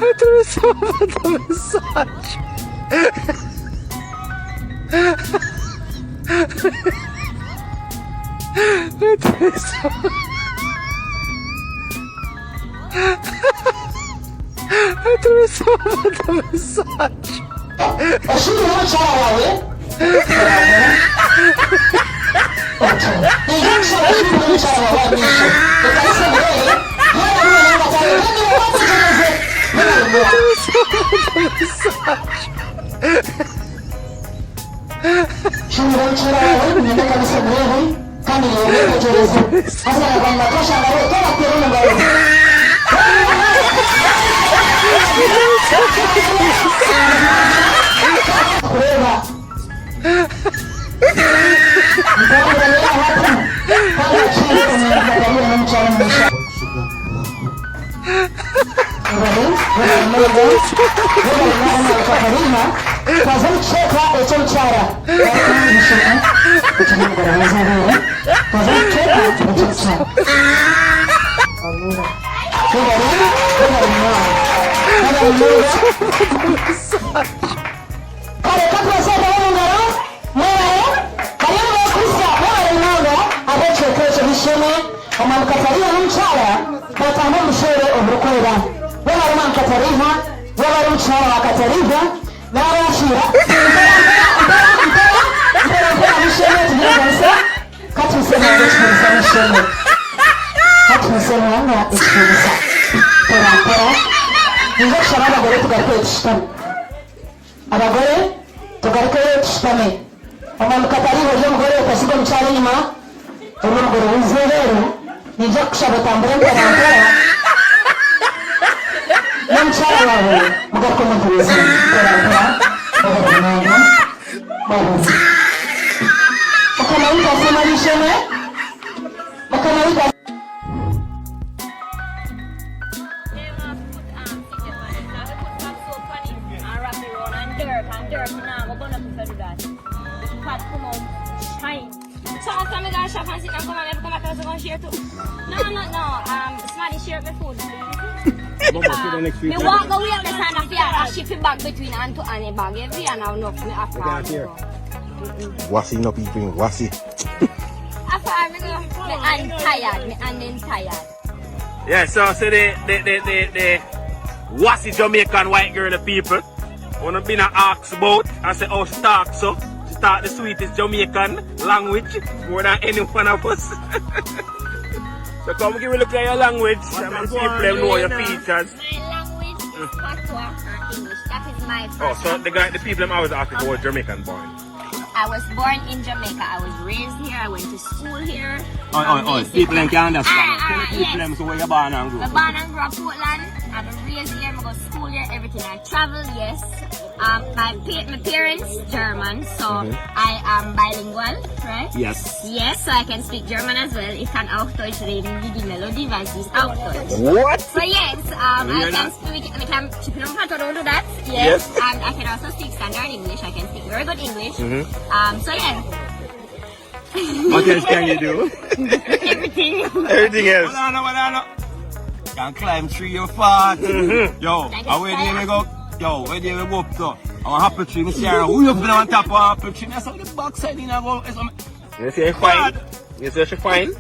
Atravessou a mensagem. Atravessou a mensagem. Abagore tugaruke tushikame omwamukatariho y'omugore okasiga omukyalo enyuma omugore w'inzebeero nija kushaba otambure mpora n'omukyala wawe mugaruke omuguruzi mpora oburimanga obuzi okamawika asemalisheme okamawika So after I go shop and sit and come and come back and share too. No. Somebody share my food, please. Me walk away and stand up here and ship it back between and to any bag. Every and now enough me after. What's no people? What's it? After I go, me hand tired. Me hand then tired. Yeah, so the what's the Jamaican white girl the people? Wanna be na ask about and say how she talk so. She talk the sweetest Jamaican language more than any one of us. So come give me a look at your language and see if them know your features. My language is patois and English. That is my Oh, first so the people them always ask if you were Jamaican born. I was born in Jamaica. I was raised here. I went to school here. People them can understand. Tell the people them so where you born and grew up. I born and grew up Portland. I was raised here. I go to school here. Everything. I travel. Yes. My parents German, so I am bilingual, right? Yes. Yes, so I can speak German as well. Ich kann auch Deutsch reden, wie die Melodie, weil sie ist auch Deutsch. What? So yes, I can speak. I can do that. Yes. And I can also speak standard English. I can speak very good English. So yeah. What else can you do? Everything. Everything else. What I know. Can climb tree or far. Yo, where do you go? Yo, where do you go up to? I'm a apple tree, Mr. Aaron. Who you up on top of apple tree? That's how the backside in a go. You say fine? You say she fine?